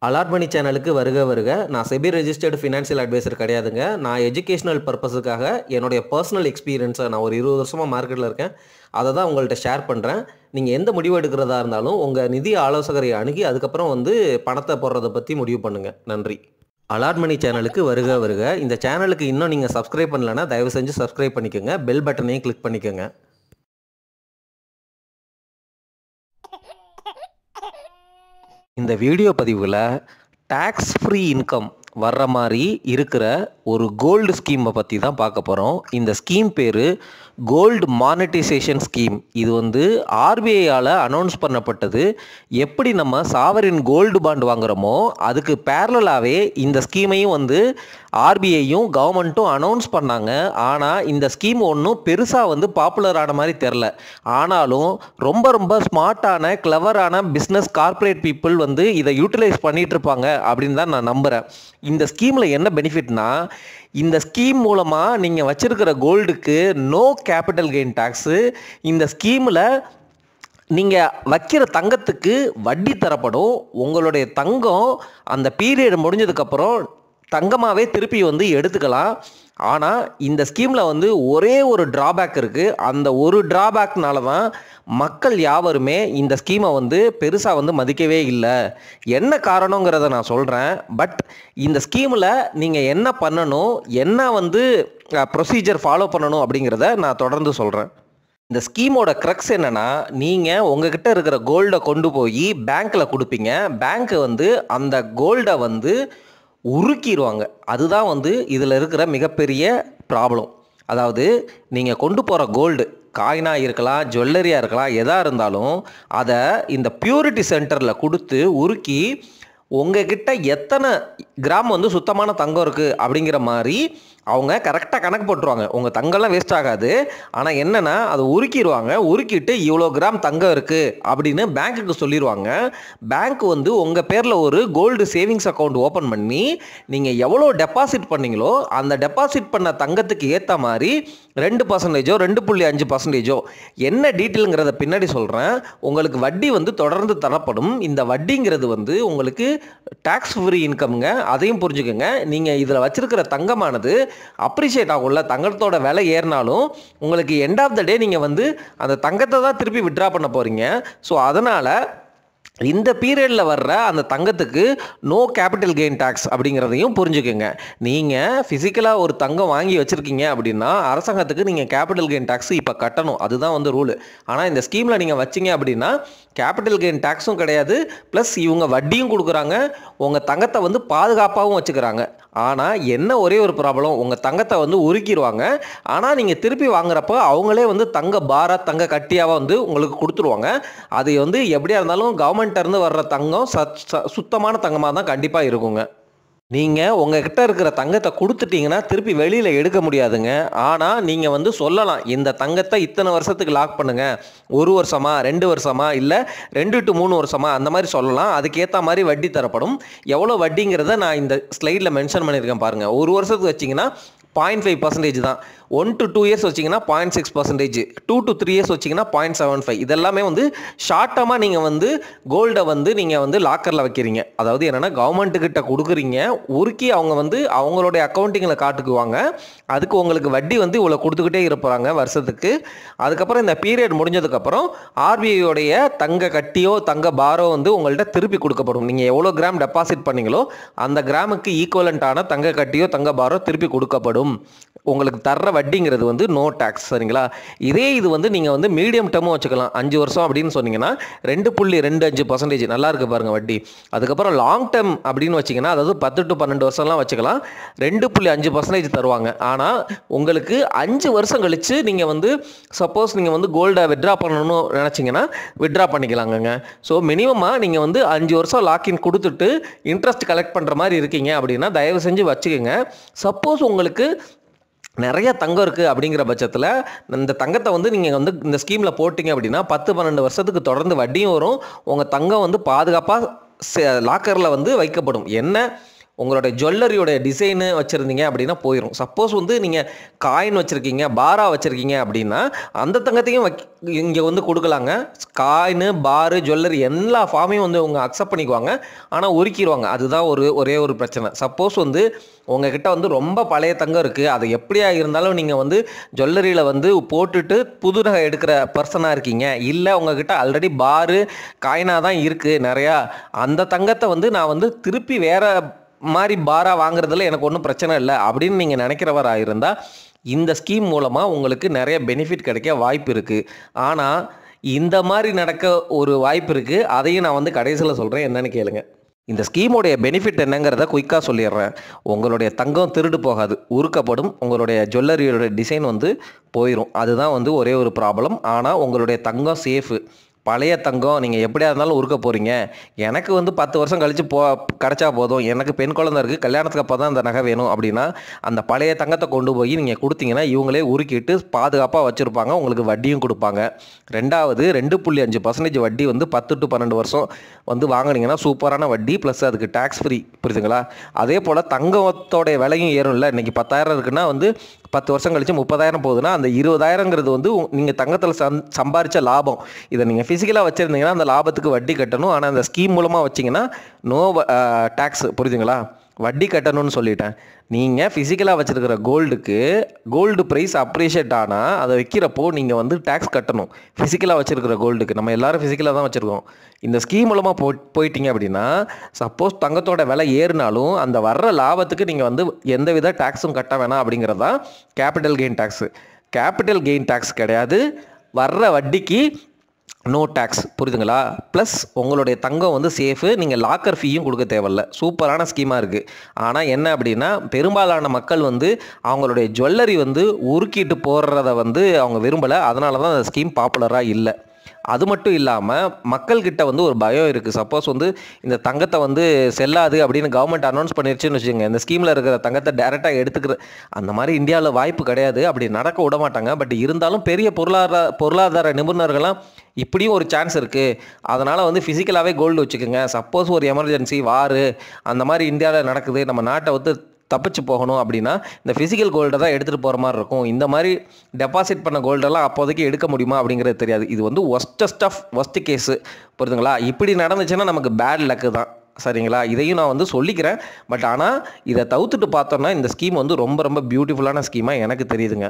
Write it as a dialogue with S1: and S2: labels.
S1: Allot மணி சேனலுக்கு வருக வருக. நான் செபி ரெஜிஸ்டர்டு ஃபினான்ஷியல் அட்வைசர் கிடையாதுங்க. நான் எஜுகேஷனல் பர்பஸுக்காக என்னுடைய பர்சனல் எக்ஸ்பீரியன்ஸை நான் ஒரு 20 வருஷமாக மார்க்கெட்டில் இருக்கேன். அதை தான் உங்கள்கிட்ட ஷேர் பண்ணுறேன். நீங்கள் எந்த முடிவு எடுக்கிறதா இருந்தாலும் உங்கள் நிதி ஆலோசகரை அணுகி அதுக்கப்புறம் பணத்தை போடுறதை பற்றி முடிவு பண்ணுங்கள். நன்றி. அலாட் மணி சேனலுக்கு வருக வருக. இந்த சேனலுக்கு இன்னும் நீங்கள் சப்ஸ்கிரைப் பண்ணலைன்னா தயவு செஞ்சு சப்ஸ்கிரைப் பண்ணிக்கோங்க. பெல் பட்டனையும் கிளிக் பண்ணிக்கோங்க. இந்த வீடியோ பதிவில் டேக்ஸ் ஃப்ரீ இன்கம் வர்ற மாதிரி இருக்கிற ஒரு கோல்டு ஸ்கீமை பற்றி தான் பார்க்க போகிறோம். இந்த ஸ்கீம் பேர் கோல்டு மானிட்டைசேஷன் ஸ்கீம். இது ஆர்பிஐயால் அனௌன்ஸ் பண்ணப்பட்டது. எப்படி நம்ம சாவரின் கோல்டு பாண்ட் வாங்குகிறோமோ அதுக்கு பேரலாகவே இந்த ஸ்கீமையும் ஆர்பிஐயும் கவர்மெண்ட்டும் அனௌன்ஸ் பண்ணாங்க. ஆனால் இந்த ஸ்கீம் ஒன்றும் பெருசாக பாப்புலரான மாதிரி தெரில. ஆனாலும் ரொம்ப ரொம்ப ஸ்மார்ட்டான கிளவரான பிஸ்னஸ் கார்ப்பரேட் பீப்புள் இதை யூட்டிலைஸ் பண்ணிகிட்டு இருப்பாங்க அப்படின்னு தான் நான் நம்புகிறேன். இந்த ஸ்கீமில் என்ன பெனிஃபிட்னா, இந்த ஸ்கீம் மூலமாக நீங்கள் வச்சுருக்கிற கோல்டுக்கு நோ கேபிட்டல் கெயின் டேக்ஸு. இந்த ஸ்கீமில் நீங்கள் வைக்கிற தங்கத்துக்கு வட்டி தரப்படும். உங்களுடைய தங்கம் அந்த பீரியட் முடிஞ்சதுக்கப்புறம் தங்கமாகவே திருப்பி எடுத்துக்கலாம். ஆனால் இந்த ஸ்கீமில் ஒரே ஒரு ட்ராபேக் இருக்குது. அந்த ஒரு ட்ராபேக்னால தான் மக்கள் யாவருமே இந்த ஸ்கீமை பெருசாக மதிக்கவே இல்லை. என்ன காரணங்கிறத நான் சொல்கிறேன். பட் இந்த ஸ்கீமில் நீங்கள் என்ன பண்ணணும், என்ன ப்ரொசீஜர் ஃபாலோ பண்ணணும் அப்படிங்கிறத நான் தொடர்ந்து சொல்கிறேன். இந்த ஸ்கீமோட க்ரக்ஸ் என்னென்னா, நீங்கள் உங்ககிட்ட இருக்கிற கோல்டை கொண்டு போய் பேங்க்கில் கொடுப்பீங்க. பேங்க்கு அந்த கோல்டை உருக்கிடுவாங்க. அதுதான் இதில் இருக்கிற மிகப்பெரிய ப்ராப்ளம். அதாவது நீங்கள் கொண்டு போகிற கோல்டு காயினாக இருக்கலாம், ஜுவல்லரியாக இருக்கலாம், எதாக இருந்தாலும் அதை இந்த பியூரிட்டி சென்டரில் கொடுத்து உருக்கி உங்ககிட்ட எத்தனை கிராம் சுத்தமான தங்கம் இருக்குது அப்படிங்கிற மாதிரி அவங்க கரெக்டாக கணக்கு போட்டுருவாங்க. உங்கள் தங்கம்லாம் வேஸ்ட் ஆகாது. ஆனால் என்னென்னா அதை உருக்கிடுவாங்க. உருக்கிட்டு இவ்வளோ கிராம் தங்கம் இருக்குது அப்படின்னு பேங்க்குக்கு சொல்லிடுவாங்க. பேங்க் உங்கள் பேரில் ஒரு கோல்டு சேவிங்ஸ் அக்கௌண்ட் ஓப்பன் பண்ணி நீங்கள் எவ்வளோ டெபாசிட் பண்ணீங்களோ அந்த டெபாசிட் பண்ண தங்கத்துக்கு ஏற்ற மாதிரி 2%, 2.5% என்ன டீட்டெயிலுங்கிறத பின்னாடி சொல்கிறேன். உங்களுக்கு வட்டி தொடர்ந்து தரப்படும். இந்த வட்டிங்கிறது உங்களுக்கு டேக்ஸ் ஃப்ரீ இன்கம்ங்க. அதையும் புரிஞ்சுக்கோங்க. நீங்கள் இதில் வச்சிருக்கிற தங்கமானது அப்ரிஷியேட் ஆகும்ல. தங்கத்தோட விலை ஏறினாலும் உங்களுக்கு எண்ட் ஆஃப் த டே நீங்கள் அந்த தங்கத்தை தான் திருப்பி வித்ட்ரா பண்ண போகிறீங்க. ஸோ அதனால் இந்த பீரியடில் வர்ற அந்த தங்கத்துக்கு நோ கேபிட்டல் கெயின் டேக்ஸ் அப்படிங்கிறதையும் புரிஞ்சுக்கோங்க. நீங்கள் ஃபிசிக்கலாக ஒரு தங்கம் வாங்கி வச்சுருக்கீங்க அப்படின்னா அரசாங்கத்துக்கு நீங்கள் கேபிட்டல் கெயின் டேக்ஸ் இப்போ கட்டணும். அதுதான் ரூலு. ஆனால் இந்த ஸ்கீமில் நீங்கள் வச்சிங்க அப்படின்னா கேபிட்டல் கெயின் டேக்ஸும் கிடையாது. ப்ளஸ் இவங்க வட்டியும் கொடுக்குறாங்க. உங்கள் தங்கத்தை பாதுகாப்பாகவும் வச்சுக்கிறாங்க. ஆனால் என்ன ஒரே ஒரு ப்ராப்ளம், உங்கள் தங்கத்தை உருக்கிடுவாங்க. ஆனால் நீங்கள் திருப்பி வாங்குறப்போ அவங்களே தங்க பாரா தங்க கட்டியாக உங்களுக்கு கொடுத்துருவாங்க. அது எப்படியா இருந்தாலும் கவர்மெண்ட்டிருந்து வர்ற தங்கம் சுத்தமான தங்கமாக தான் கண்டிப்பாக இருக்குங்க. நீங்கள் உங்ககிட்ட இருக்கிற தங்கத்தை கொடுத்துட்டீங்கன்னா திருப்பி வெளியில் எடுக்க முடியாதுங்க. ஆனால் நீங்கள் சொல்லலாம், இந்த தங்கத்தை இத்தனை வருஷத்துக்கு லாக் பண்ணுங்கள், 1 வருஷமா 2 வருஷமா இல்லை 2 to 3 வருஷமா அந்த மாதிரி சொல்லலாம். அதுக்கேற்ற மாதிரி வட்டி தரப்படும். எவ்வளோ வட்டிங்கிறத நான் இந்த ஸ்லைடில் மென்ஷன் பண்ணியிருக்கேன் பாருங்கள். 1 வருஷத்துக்கு வச்சிங்கன்னா 0.5% தான். 1 to 2 இயர்ஸ் வச்சிங்கன்னா 0.6%, 2 to 3 இயர்ஸ் வச்சிங்கன்னா 0.75. இதெல்லாமே ஷார்ட்டமாக நீங்கள் கோல்டை நீங்கள் லாக்கரில் வைக்கிறீங்க. அதாவது என்னென்னா கவர்மெண்ட்டுக்கிட்ட கொடுக்குறீங்க, உருக்கி அவங்க அவங்களுடைய அக்கௌண்டிங்கில் காட்டுக்குவாங்க. அதுக்கு உங்களுக்கு வட்டி இவ்வளோ கொடுத்துக்கிட்டே இருப்பாங்க வருஷத்துக்கு. அதுக்கப்புறம் இந்த பீரியட் முடிஞ்சதுக்கப்புறம் ஆர்பிஐயோடைய தங்க கட்டியோ தங்க பாரோ உங்கள்கிட்ட திருப்பி கொடுக்கப்படும். நீங்கள் எவ்வளோ கிராம் டெபாசிட் பண்ணீங்களோ அந்த கிராமுக்கு ஈக்குவலண்ட்டான தங்க கட்டியோ தங்க பாரோ திருப்பி கொடுக்கப்படும். உங்களுக்கு தர்ற வட்டிங்கிறது நோ டேக்ஸ். சரிங்களா? இதே இது நீங்கள் மீடியம் டேர்மும் வச்சுக்கலாம். 5 வருஷம் அப்படின்னு சொன்னீங்கன்னா 2.25% நல்லா இருக்கு பாருங்கள் வட்டி. அதுக்கப்புறம் லாங் டேர்ம் அப்படின்னு வச்சிங்கன்னா, அதாவது 10 to 12 வருஷம்லாம் வச்சுக்கலாம், 2.5% தருவாங்க. ஆனால் உங்களுக்கு 5 வருஷம் கழித்து நீங்கள் சப்போஸ் நீங்கள் கோல்டை வித்ட்ரா பண்ணணும்னு நினச்சிங்கன்னா வித்ட்ரா பண்ணிக்கலாங்க. ஸோ மினிமமாக நீங்கள் 5 வருஷம் லாக்இன் கொடுத்துட்டு இன்ட்ரெஸ்ட் கலெக்ட் பண்ணுற மாதிரி இருக்கீங்க அப்படின்னா தயவு செஞ்சு வச்சுக்கோங்க. சப்போஸ் உங்களுக்கு நிறைய தங்கம் இருக்குது அப்படிங்கிற பட்சத்தில் இந்த தங்கத்தை நீங்கள் இந்த ஸ்கீமில் போட்டிங்க அப்படின்னா 10-12 வருஷத்துக்கு தொடர்ந்து வட்டியும் வரும். உங்கள் தங்கம் பாதுகாப்பாக லாக்கரில் வைக்கப்படும். என்ன உங்களுடைய ஜுவல்லரியோட டிசைனு வச்சுருந்தீங்க அப்படின்னா போயிடும். சப்போஸ் வந்து நீங்கள் காயின் வச்சுருக்கீங்க, பாரா வச்சுருக்கீங்க அப்படின்னா அந்த தங்கத்தையும் இங்கே வந்து கொடுக்கலாங்க. காயின், பாரு, ஜுவல்லரி எல்லா ஃபார்மையும் வந்து அவங்க அக்செப்ட் பண்ணிக்குவாங்க. ஆனால் உருக்கிடுவாங்க. அதுதான் ஒரே ஒரு பிரச்சனை. சப்போஸ் வந்து உங்ககிட்ட வந்து ரொம்ப பழைய தங்கம் இருக்குது, அது எப்படியா இருந்தாலும் நீங்கள் வந்து ஜுவல்லரியில் வந்து போட்டுட்டு புது நகை எடுக்கிற பர்சனாக இருக்கீங்க, இல்லை உங்ககிட்ட ஆல்ரெடி பாரு காயினாக தான் இருக்குது நிறையா, அந்த தங்கத்தை வந்து நான் வந்து திருப்பி வேறு மாதிரி பாரா வாங்குறதுல எனக்கு ஒன்றும் பிரச்சனை இல்லை அப்படின்னு நீங்கள் நினைக்கிறவராக இருந்தால் இந்த ஸ்கீம் மூலமாக உங்களுக்கு நிறைய பெனிஃபிட் கிடைக்க வாய்ப்பு இருக்குது. ஆனால் இந்த மாதிரி நடக்க ஒரு வாய்ப்பு இருக்குது. அதையும் நான் வந்து கடைசியில் சொல்கிறேன், என்னன்னு கேளுங்க. இந்த ஸ்கீமோடைய பெனிஃபிட் என்னங்கிறத குயிக்காக சொல்லிடுறேன். உங்களுடைய தங்கம் திருடு போகாது, உருக்கப்படும். உங்களுடைய ஜுவல்லரியோட டிசைன் வந்து போயிடும். அதுதான் வந்து ஒரே ஒரு ப்ராப்ளம். ஆனால் உங்களுடைய தங்கம் சேஃபு. பழைய தங்கம் நீங்கள் எப்படியா இருந்தாலும் உருக்க போகிறீங்க. எனக்கு வந்து 10 வருஷம் கழித்து கிடச்சா போதும், எனக்கு பெண் குழந்தை இருக்குது, கல்யாணத்துக்கு அப்போ தான் அந்த நகை வேணும் அப்படின்னா அந்த பழைய தங்கத்தை கொண்டு போய் நீங்கள் கொடுத்தீங்கன்னா இவங்களே உருக்கிட்டு பாதுகாப்பாக வச்சுருப்பாங்க. உங்களுக்கு வட்டியும் கொடுப்பாங்க. ரெண்டாவது 2.5% வட்டி வந்து 10 to 12 வருஷம் வந்து வாங்கினீங்கன்னா சூப்பரான வட்டி, ப்ளஸ் அதுக்கு டேக்ஸ் ஃப்ரீ. புரியுதுங்களா? அதே போல் தங்கத்தோடைய விலையும் ஏறும்ல. இன்றைக்கி 10,000 இருக்குன்னா வந்து 10 வருஷம் கழித்து 30,000 போகுதுன்னா அந்த 20,000ங்கிறது வந்து நீங்கள் தங்கத்தில் சம்பாரித்த லாபம். இதை நீங்கள் ஃபிசிக்கலாக வச்சுருந்தீங்கன்னா அந்த லாபத்துக்கு வட்டி கட்டணும். ஆனால் அந்த ஸ்கீம் மூலமாக வச்சிங்கன்னா நோ டேக்ஸ். புரியுதுங்களா? வட்டி கட்டணும்னு சொல்லிட்டேன். நீங்கள் ஃபிசிக்கலாக வச்சுருக்கிற கோல்டு ப்ரைஸ் அப்ரிஷியேட் ஆனால் அதை வைக்கிறப்போ நீங்கள் வந்து டேக்ஸ் கட்டணும். ஃபிசிக்கலாக வச்சுருக்கிற கோல்டுக்கு நம்ம எல்லோரும் ஃபிசிக்கலாக தான் வச்சுருக்கோம். இந்த ஸ்கீம் மூலமாக போயிட்டீங்க அப்படின்னா சப்போஸ் தங்கத்தோட விலை ஏறினாலும் அந்த வர்ற லாபத்துக்கு நீங்கள் வந்து எந்தவித டேக்ஸும் கட்ட வேணாம் அப்படிங்கிறது தான் capital gain tax. Capital gain tax கிடையாது, வர்ற வட்டிக்கு நோ டேக்ஸ். புரியுதுங்களா? ப்ளஸ் உங்களுடைய தங்கம் வந்து சேஃபு. நீங்கள் லாக்கர் ஃபீயும் கொடுக்க தேவையில்ல. சூப்பரான ஸ்கீமாக இருக்குது. ஆனால் என்ன அப்படின்னா பெரும்பாலான மக்கள் வந்து அவங்களுடைய ஜுவல்லரி வந்து உருக்கிட்டு போடுறத வந்து அவங்க விரும்பலை. அதனால தான் அந்த ஸ்கீம் பாப்புலராக இல்லை. அது மட்டும் இல்லாமல் மக்கள்கிட்ட வந்து ஒரு பயம் இருக்குது. சப்போஸ் வந்து இந்த தங்கத்தை வந்து செல்லாது அப்படின்னு கவர்மெண்ட் அனௌன்ஸ் பண்ணிருச்சுன்னு வச்சுக்கோங்க, இந்த ஸ்கீமில் இருக்கிற தங்கத்தை டேரெக்டாக எடுத்துக்கிற அந்த மாதிரி இந்தியாவில் வாய்ப்பு கிடையாது. அப்படி நடக்க விட மாட்டாங்க. பட் இருந்தாலும் பெரிய பொருளாதார நிபுணர்கள்லாம் இப்படியும் ஒரு சான்ஸ் இருக்குது, அதனால் வந்து ஃபிசிக்கலாகவே கோல்டு வச்சுக்கோங்க. சப்போஸ் ஒரு எமர்ஜென்சி வாரு அந்த மாதிரி இந்தியாவில் நடக்குது, நம்ம நாட்டை வந்து தப்பிச்சு போகணும் அப்படின்னா இந்த ஃபிசிக்கல் கோல்டை தான் எடுத்துகிட்டு போகிற மாதிரி இருக்கும். இந்த மாதிரி டெபாசிட் பண்ண கோல்டெல்லாம் அப்போதைக்கு எடுக்க முடியுமா அப்படிங்கிறது தெரியாது. இது வந்து ஒஸ்ட் கேஸு. புரியுதுங்களா? இப்படி நடந்துச்சுன்னா நமக்கு பேட் லக்கு தான். சரிங்களா? இதையும் நான் வந்து சொல்லிக்கிறேன். பட் ஆனால் இதை தவிர்த்துட்டு பார்த்தோன்னா இந்த ஸ்கீம் வந்து ரொம்ப ரொம்ப பியூட்டிஃபுல்லான ஸ்கீமாக எனக்கு தெரியுதுங்க.